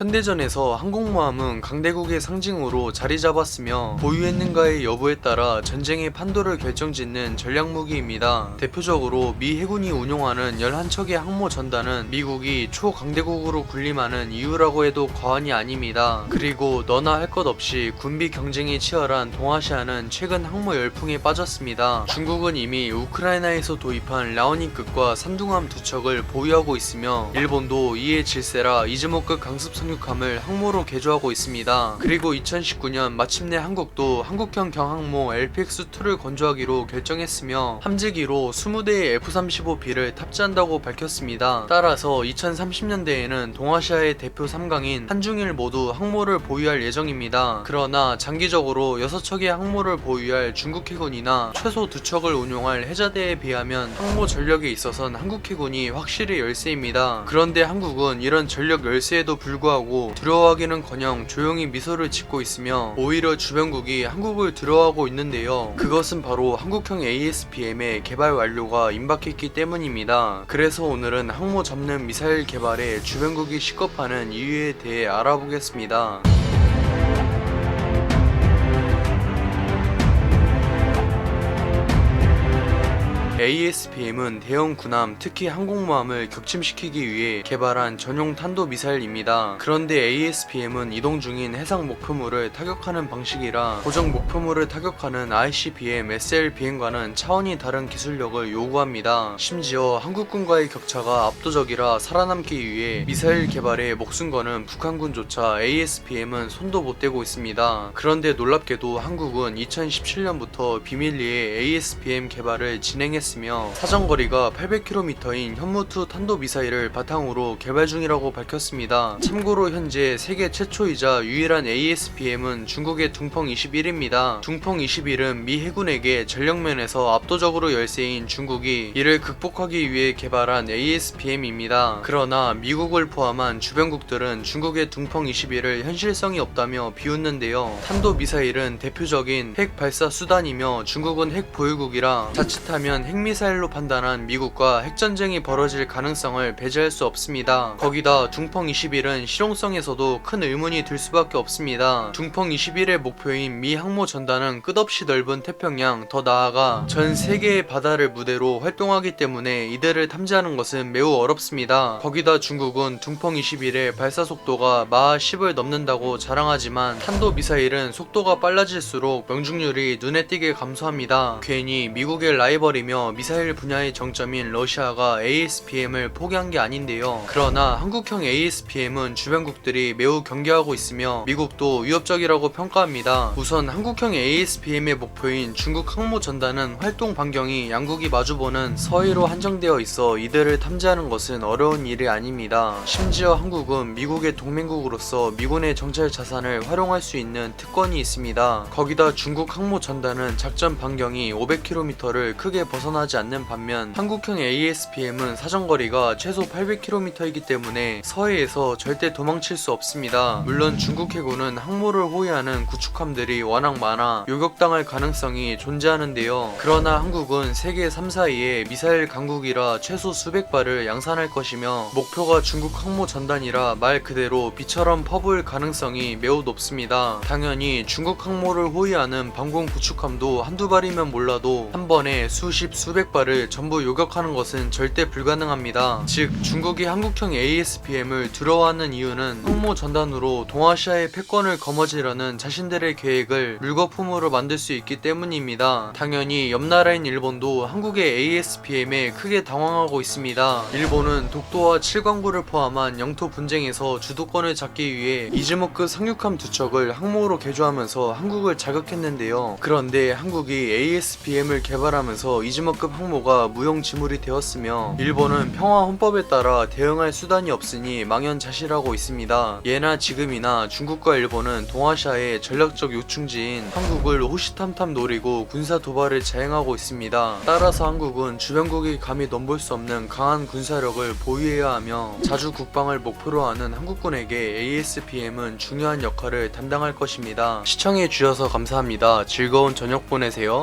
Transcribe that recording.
현대전에서 항공모함은 강대국의 상징으로 자리 잡았으며 보유했는가의 여부에 따라 전쟁의 판도를 결정짓는 전략무기입니다. 대표적으로 미 해군이 운용하는 11척의 항모 전단은 미국이 초강대국으로 군림하는 이유라고 해도 과언이 아닙니다. 그리고 너나 할 것 없이 군비 경쟁이 치열한 동아시아는 최근 항모 열풍에 빠졌습니다. 중국은 이미 우크라이나에서 도입한 라오닝급과 산둥함 2척을 보유하고 있으며 일본도 이에 질세라 이즈모급 강습 상륙함을 항모로 개조하고 있습니다. 그리고 2019년 마침내 한국도 한국형 경항모 LPX-2를 건조하기로 결정했으며 함재기로 20대의 F-35B를 탑재한다고 밝혔습니다. 따라서 2030년대에는 동아시아의 대표 3강인 한중일 모두 항모를 보유할 예정입니다. 그러나 장기적으로 6척의 항모를 보유할 중국 해군이나 최소 2척을 운용할 해자대에 비하면 항모 전력에 있어선 한국 해군이 확실히 열세입니다. 그런데 한국은 이런 전력 열세에도 불구하고 두려워하기는커녕 조용히 미소를 짓고 있으며 오히려 주변국이 한국을 두려워하고 있는데요. 그것은 바로 한국형 ASBM의 개발 완료가 임박했기 때문입니다. 그래서 오늘은 항모 잡는 미사일 개발에 주변국이 식겁하는 이유에 대해 알아보겠습니다. ASBM은 대형 군함, 특히 항공모함을 격침시키기 위해 개발한 전용 탄도미사일입니다. 그런데 ASBM은 이동 중인 해상 목표물을 타격하는 방식이라 고정 목표물을 타격하는 ICBM, SLBM과는 차원이 다른 기술력을 요구합니다. 심지어 한국군과의 격차가 압도적이라 살아남기 위해 미사일 개발에 목숨 거는 북한군조차 ASBM은 손도 못 대고 있습니다. 그런데 놀랍게도 한국은 2017년부터 비밀리에 ASBM 개발을 진행했습니다. 사정거리가 800km인 현무2 탄도미사일을 바탕으로 개발 중이라고 밝혔습니다. 참고로 현재 세계 최초이자 유일한 ASBM은 중국의 둥펑21입니다. 둥펑21은 미 해군에게 전력면에서 압도적으로 열세인 중국이 이를 극복하기 위해 개발한 ASBM입니다. 그러나 미국을 포함한 주변국들은 중국의 둥펑21을 현실성이 없다며 비웃는데요. 탄도미사일은 대표적인 핵 발사 수단이며 중국은 핵 보유국이라 자칫하면 핵미사일로 판단한 미국과 핵전쟁이 벌어질 가능성을 배제할 수 없습니다. 거기다 둥펑21은 실용성에서도 큰 의문이 들 수밖에 없습니다. 둥펑21의 목표인 미 항모 전단은 끝없이 넓은 태평양, 더 나아가 전 세계의 바다를 무대로 활동하기 때문에 이들을 탐지하는 것은 매우 어렵습니다. 거기다 중국은 둥펑21의 발사 속도가 마하 10을 넘는다고 자랑하지만 탄도미사일은 속도가 빨라질수록 명중률이 눈에 띄게 감소합니다. 괜히 미국의 라이벌이며 미사일 분야의 정점인 러시아가 ASBM을 포기한 게 아닌데요. 그러나 한국형 ASBM은 주변국들이 매우 경계하고 있으며 미국도 위협적이라고 평가합니다. 우선 한국형 ASBM의 목표인 중국 항모 전단은 활동 반경이 양국이 마주보는 서해로 한정되어 있어 이들을 탐지하는 것은 어려운 일이 아닙니다. 심지어 한국은 미국의 동맹국으로서 미군의 정찰 자산을 활용할 수 있는 특권이 있습니다. 거기다 중국 항모 전단은 작전 반경이 500km를 크게 벗어나지 않는 반면 한국형 ASBM은 사정거리가 최소 800km이기 때문에 서해에서 절대 도망칠 수 없습니다. 물론 중국 해군은 항모를 호위하는 구축함들이 워낙 많아 요격당할 가능성이 존재하는데요. 그러나 한국은 세계 3, 4위의 미사일 강국이라 최소 수백 발을 양산할 것이며 목표가 중국 항모 전단이라 말 그대로 비처럼 퍼부을 가능성이 매우 높습니다. 당연히 중국 항모를 호위하는 방공 구축함도 한두 발이면 몰라도 한 번에 수백 발을 전부 요격하는 것은 절대 불가능합니다. 즉 중국이 한국형 ASBM을 두려워하는 이유는 항모 전단으로 동아시아의 패권을 거머쥐려는 자신들의 계획을 물거품으로 만들 수 있기 때문입니다. 당연히 옆나라인 일본도 한국의 ASBM에 크게 당황하고 있습니다. 일본은 독도와 칠광구를 포함한 영토 분쟁에서 주도권을 잡기 위해 이즈모급 상륙함 2척을 항모로 개조하면서 한국을 자극했는데요. 그런데 한국이 ASBM을 개발하면서 이즈모급 항모가 무용지물이 되었으며 일본은 평화헌법에 따라 대응할 수단이 없으니 망연자실하고 있습니다. 예나 지금이나 중국과 일본은 동아시아의 전략적 요충지인 한국을 호시탐탐 노리고 군사 도발을 자행하고 있습니다. 따라서 한국은 주변국이 감히 넘볼 수 없는 강한 군사력을 보유해야 하며 자주 국방을 목표로 하는 한국군에게 ASBM은 중요한 역할을 담당할 것입니다. 시청해주셔서 감사합니다. 즐거운 저녁 보내세요.